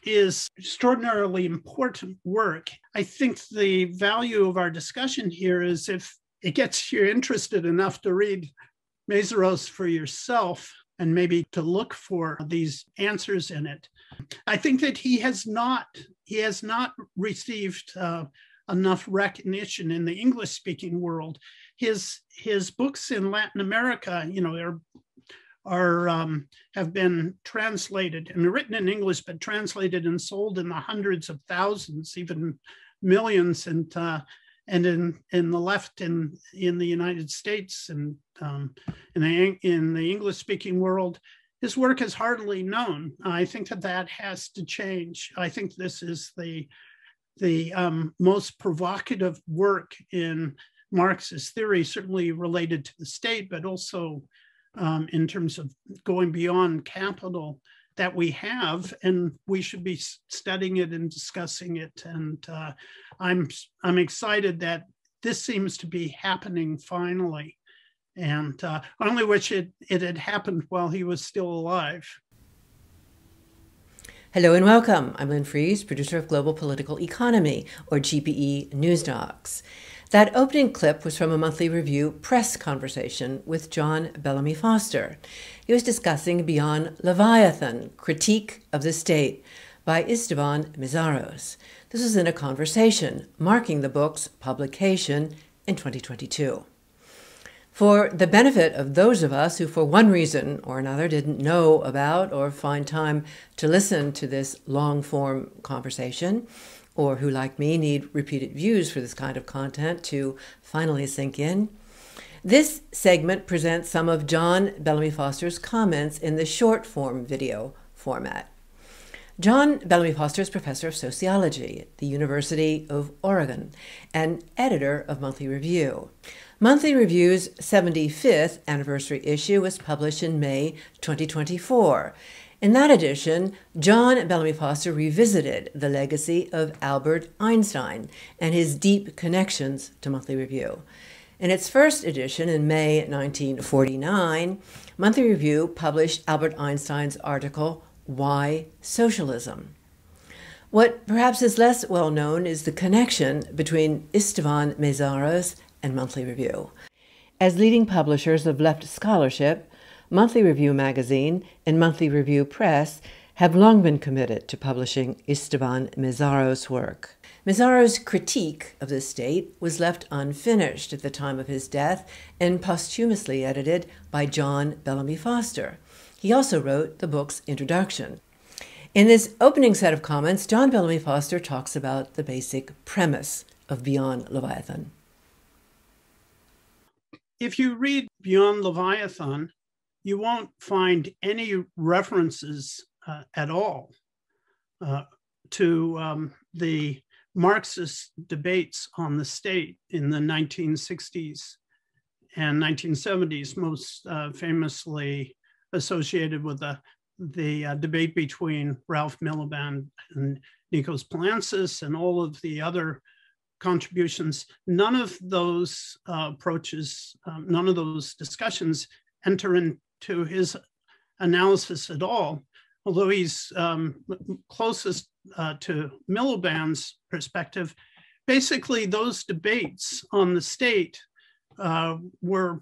is extraordinarily important work. I think the value of our discussion here is if it gets you interested enough to read Mészáros for yourself and maybe to look for these answers in it. I think that he has not received enough recognition in the English-speaking world. His books in Latin America, have been translated and written in English, but translated and sold in the hundreds of thousands, even millions, and in the left in the United States and in the English-speaking world, his work is hardly known. I think that has to change. I think this is the most provocative work in Marxist theory, certainly related to the state, but also in terms of going beyond capital that we have, and we should be studying it and discussing it. And I'm excited that this seems to be happening finally. And I only wish it had happened while he was still alive. Hello and welcome. I'm Lynn Fries, producer of Global Political Economy, or GPEnewsdocs. That opening clip was from a monthly review press conversation with John Bellamy Foster. He was discussing Beyond Leviathan, Critique of the State by István Mészáros. This was in a conversation marking the book's publication in 2022. For the benefit of those of us who for one reason or another didn't know about or find time to listen to this long-form conversation, or who, like me, need repeated views for this kind of content to finally sink in, this segment presents some of John Bellamy Foster's comments in the short-form video format. John Bellamy Foster is professor of sociology at the University of Oregon and editor of Monthly Review. Monthly Review's 75th anniversary issue was published in May 2024. In that edition, John Bellamy Foster revisited the legacy of Albert Einstein and his deep connections to Monthly Review. In its first edition in May 1949, Monthly Review published Albert Einstein's article, Why Socialism? What perhaps is less well known is the connection between István Mészáros and Monthly Review. As leading publishers of left scholarship, Monthly Review magazine and Monthly Review Press have long been committed to publishing István Mészáros' work. Mészáros' critique of the state was left unfinished at the time of his death and posthumously edited by John Bellamy Foster. He also wrote the book's introduction. In this opening set of comments, John Bellamy Foster talks about the basic premise of Beyond Leviathan. If you read Beyond Leviathan, you won't find any references at all to the Marxist debates on the state in the 1960s and 1970s, most famously associated with the debate between Ralph Miliband and Nikos Palantzis and all of the other contributions. None of those approaches, none of those discussions enter into his analysis at all, although he's closest to Miliband's perspective. Basically, those debates on the state were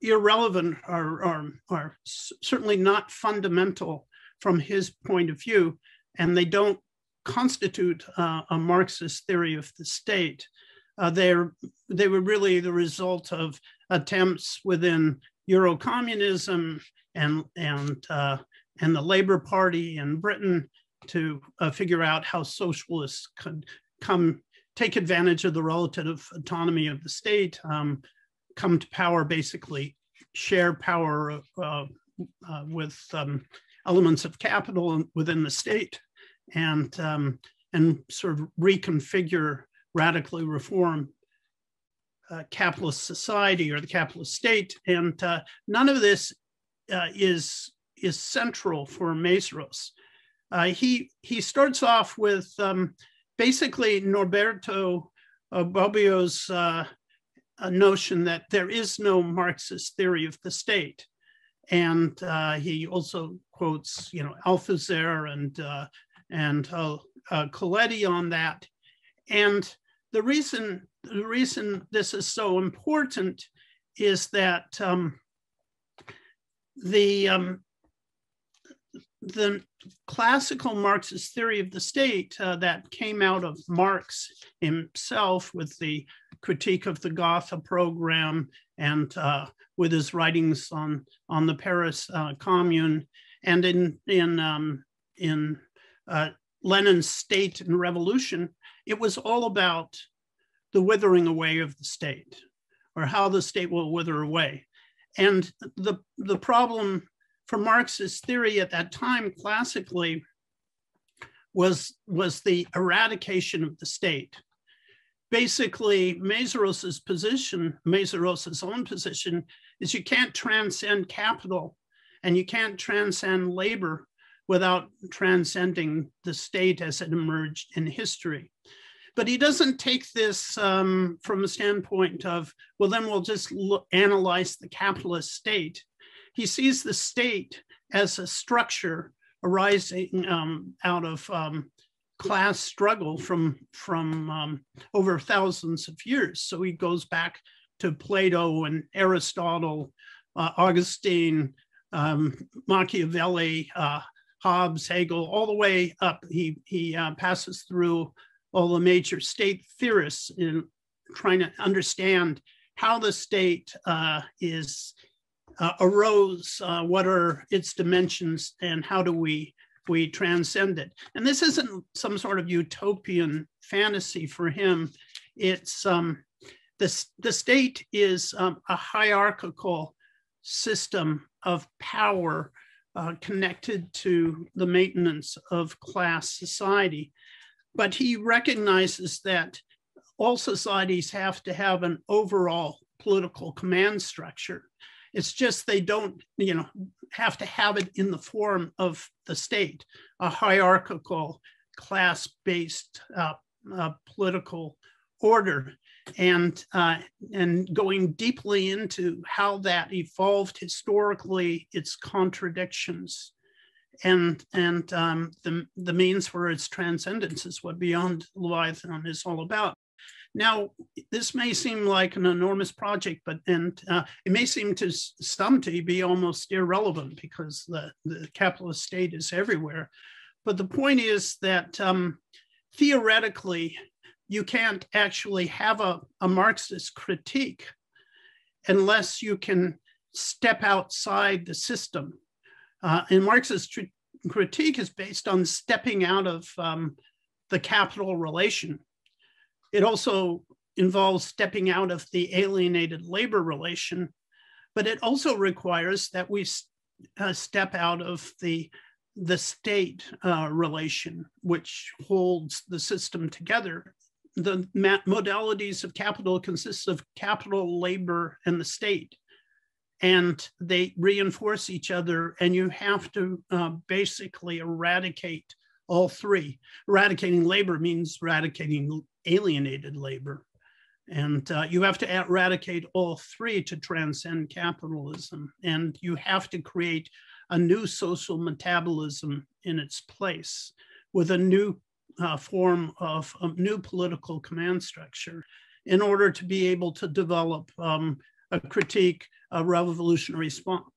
irrelevant or certainly not fundamental from his point of view, and they don't constitute a Marxist theory of the state. They were really the result of attempts within Eurocommunism and the Labour Party in Britain to figure out how socialists could take advantage of the relative autonomy of the state, come to power, basically share power with elements of capital within the state, and sort of reconfigure, radically reform capitalist society or the capitalist state. And none of this is central for Mészáros. He starts off with basically Norberto Bobbio's a notion that there is no Marxist theory of the state. And he also quotes, Althusser Coletti on that. And the reason this is so important is that the classical Marxist theory of the state that came out of Marx himself with the critique of the Gotha program and with his writings on the Paris Commune, and in Lenin's State and Revolution, it was all about the withering away of the state, or how the state will wither away. And the problem for Marxist theory at that time, classically, was the eradication of the state. Basically, Mézaros's own position, is you can't transcend capital and you can't transcend labor without transcending the state as it emerged in history. But he doesn't take this from a standpoint of, well, then we'll just analyze the capitalist state. He sees the state as a structure arising out of class struggle from over thousands of years. So he goes back to Plato and Aristotle, Augustine, Machiavelli, Hobbes, Hegel, all the way up. He passes through all the major state theorists in trying to understand how the state arose, what are its dimensions, and how do we transcend it. And this isn't some sort of utopian fantasy for him. It's the state is a hierarchical system of power connected to the maintenance of class society. But he recognizes that all societies have to have an overall political command structure. It's just they don't, have to have it in the form of the state, a hierarchical, class-based political order, and going deeply into how that evolved historically, its contradictions, and the means for its transcendence is what Beyond Leviathan is all about. Now, this may seem like an enormous project, but it may seem to some to be almost irrelevant because the capitalist state is everywhere. But the point is that theoretically, you can't actually have a Marxist critique unless you can step outside the system. And Marxist critique is based on stepping out of the capital relation. It also involves stepping out of the alienated labor relation, but it also requires that we step out of the state relation, which holds the system together. The modalities of capital consist of capital, labor, and the state, and they reinforce each other, and you have to basically eradicate all three. Eradicating labor means eradicating alienated labor. And you have to eradicate all three to transcend capitalism. And you have to create a new social metabolism in its place with a new form of a new political command structure in order to be able to develop a critique, a revolutionary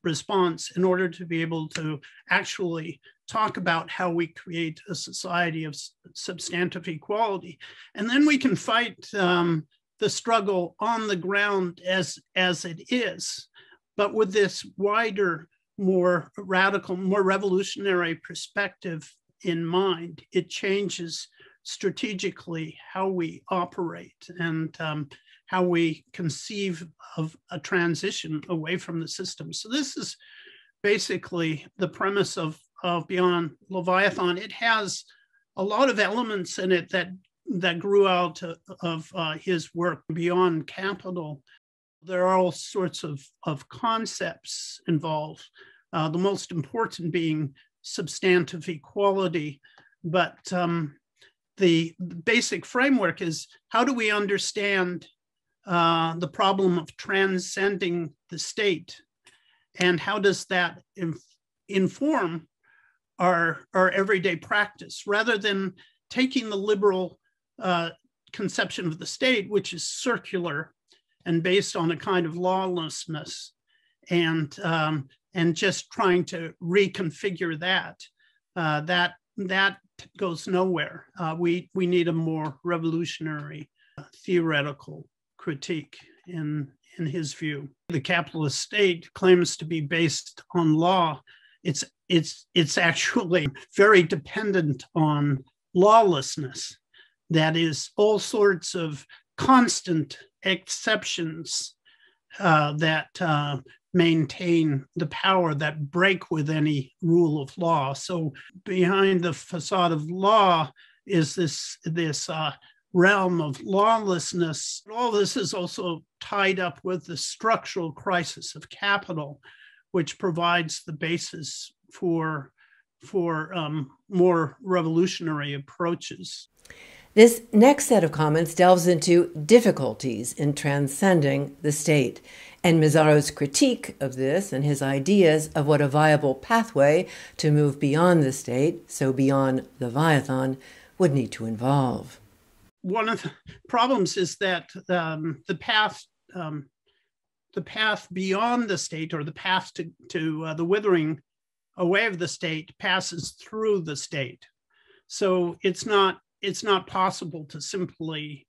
response, in order to be able to actually talk about how we create a society of substantive equality. And then we can fight the struggle on the ground as it is, but with this wider, more radical, more revolutionary perspective in mind. It changes strategically how we operate and how we conceive of a transition away from the system. So this is basically the premise of Beyond Leviathan. It has a lot of elements in it that grew out of his work Beyond Capital. There are all sorts of concepts involved, the most important being substantive equality. But the basic framework is, how do we understand the problem of transcending the state? And how does that inform our everyday practice, rather than taking the liberal conception of the state, which is circular and based on a kind of lawlessness, and just trying to reconfigure that. That goes nowhere. We need a more revolutionary theoretical critique in his view. The capitalist state claims to be based on law. It's actually very dependent on lawlessness. That is, all sorts of constant exceptions that maintain the power, that break with any rule of law. So behind the facade of law is this realm of lawlessness. All this is also tied up with the structural crisis of capital, which provides the basis for more revolutionary approaches. This next set of comments delves into difficulties in transcending the state, and Mészáros' critique of this and his ideas of what a viable pathway to move beyond the state, so beyond Leviathan, would need to involve. One of the problems is that the path beyond the state, or the path to the withering away of the state, passes through the state. So it's not possible to simply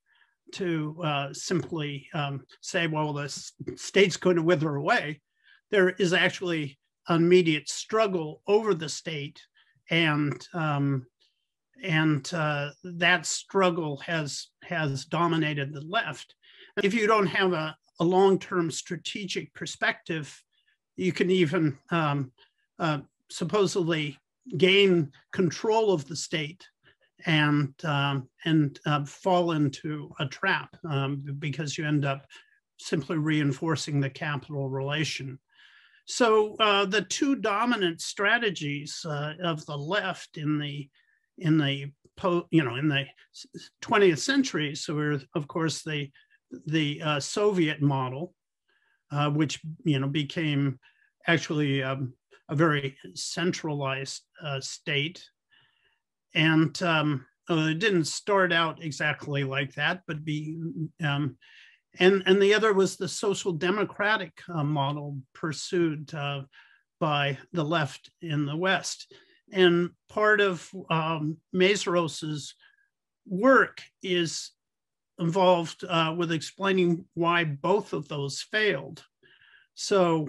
say, well, the state's going to wither away. There is actually an immediate struggle over the state, and that struggle has dominated the left. If you don't have a long-term strategic perspective, you can even supposedly gain control of the state and fall into a trap because you end up simply reinforcing the capital relation. So the two dominant strategies of the left in the 20th century, so we're, of course, the Soviet model, which became actually a very centralized state. And it didn't start out exactly like that, but and the other was the social democratic model pursued by the left in the West. And part of Mészáros' work is involved with explaining why both of those failed. So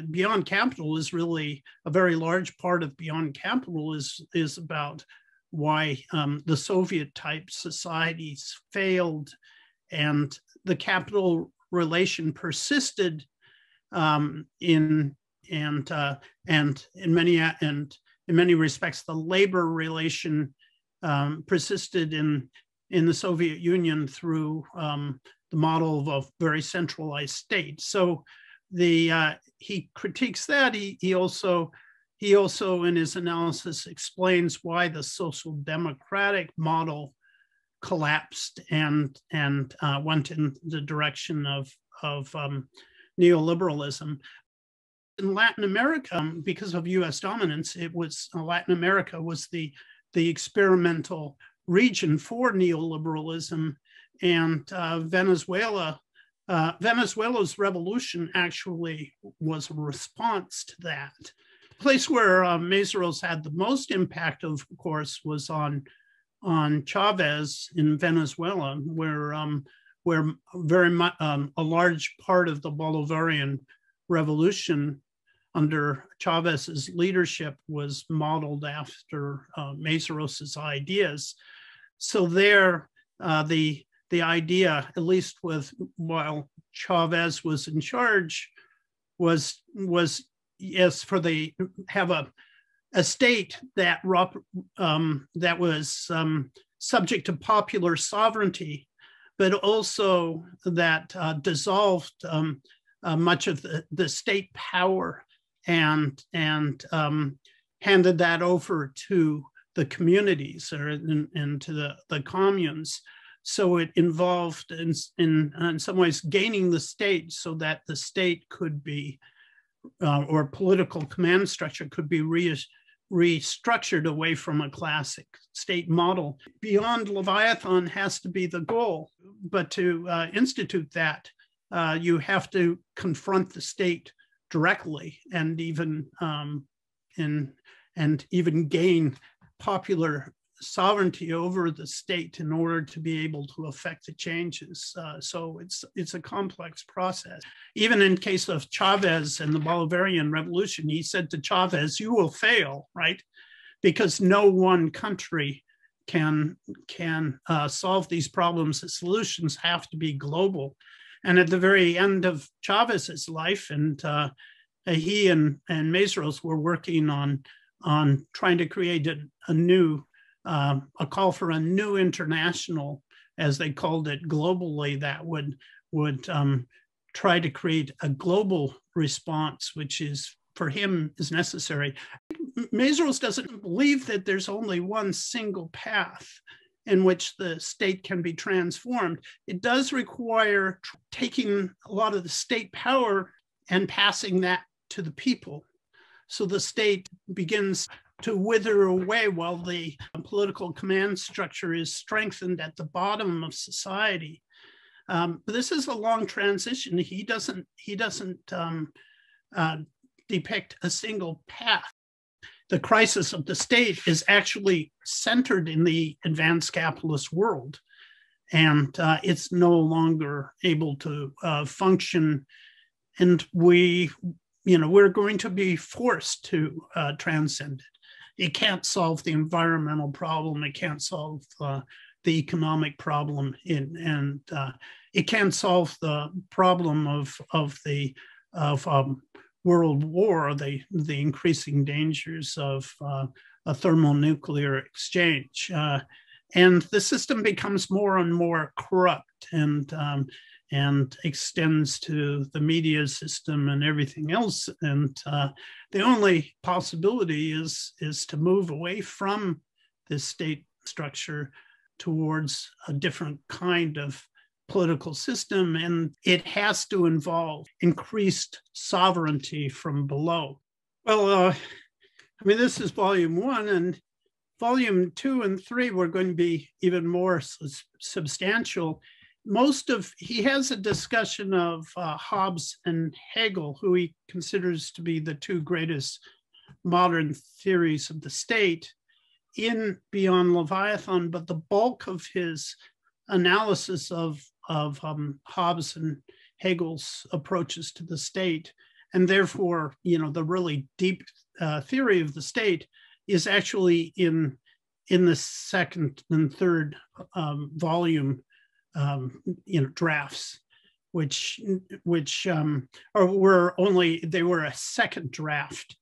Beyond Capital is really a very large part of Beyond Capital is about why the Soviet-type societies failed, and the capital relation persisted in many respects, the labor relation persisted in the Soviet Union through the model of a very centralized state. So he critiques that. He also in his analysis explains why the social democratic model collapsed and went in the direction of neoliberalism. In Latin America, because of U.S. dominance, Latin America was the experimental region for neoliberalism, and Venezuela's revolution actually was a response to that. The place where Mészáros had the most impact, of course, was on Chavez in Venezuela, where very much a large part of the Bolivarian revolution under Chavez's leadership was modeled after Mészáros' ideas. So there, the idea, at least while Chavez was in charge, was yes, have a state that was subject to popular sovereignty, but also that dissolved much of the state power and handed that over to the communities and to the communes. So it involved in some ways gaining the state so that the state could be, or political command structure could be restructured away from a classic state model. Beyond Leviathan has to be the goal, but to institute that, you have to confront the state directly and even gain popular sovereignty over the state in order to be able to affect the changes. So it's a complex process. Even in case of Chavez and the Bolivarian Revolution, he said to Chavez, "You will fail," right? Because no one country can solve these problems. The solutions have to be global. And at the very end of Chavez's life, and he and Mészáros were working on trying to create a call for a new international, as they called it globally, that would try to create a global response, which is, for him, is necessary. Mészáros doesn't believe that there's only one single path in which the state can be transformed. It does require taking a lot of the state power and passing that to the people. So the state begins to wither away while the political command structure is strengthened at the bottom of society. But this is a long transition. He doesn't depict a single path. The crisis of the state is actually centered in the advanced capitalist world, and it's no longer able to function. And we're going to be forced to transcend it. It can't solve the environmental problem. It can't solve the economic problem, and it can't solve the problem of world war, the increasing dangers of a thermonuclear exchange. And the system becomes more and more corrupt and extends to the media system and everything else. And the only possibility is to move away from this state structure towards a different kind of political system, and it has to involve increased sovereignty from below. Well, this is volume 1, and volume 2 and 3 were going to be even more substantial. He has a discussion of Hobbes and Hegel, who he considers to be the two greatest modern theories of the state, in Beyond Leviathan, but the bulk of his analysis of Hobbes and Hegel's approaches to the state, and therefore, the really deep theory of the state, is actually in the second and third volume drafts, which were a second draft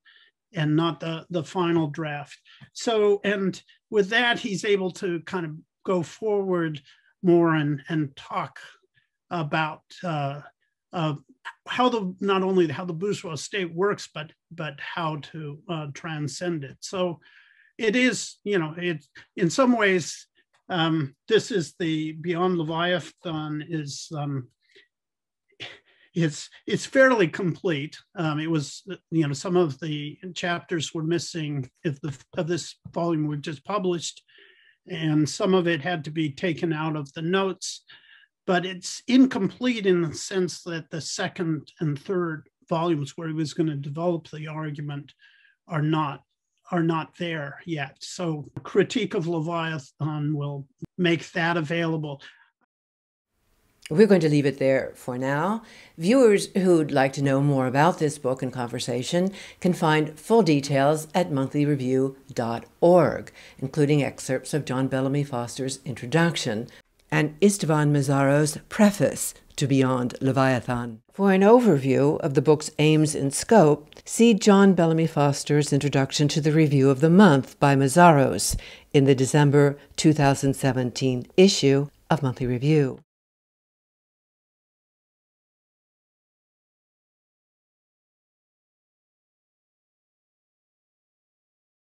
and not the final draft. So, and with that, he's able to kind of go forward more and talk about not only how the bourgeois state works, but how to transcend it. So it is, in some ways, this is the Beyond Leviathan is it's fairly complete. It was, some of the chapters were missing of this volume we just published, and some of it had to be taken out of the notes, but it's incomplete in the sense that the second and third volumes, where he was going to develop the argument, are not there yet. So Critique of Leviathan will make that available. We're going to leave it there for now. Viewers who'd like to know more about this book and conversation can find full details at monthlyreview.org, including excerpts of John Bellamy Foster's introduction and István Mészáros' preface to Beyond Leviathan. For an overview of the book's aims and scope, see John Bellamy Foster's introduction to the Review of the Month by Mészáros in the December 2017 issue of Monthly Review.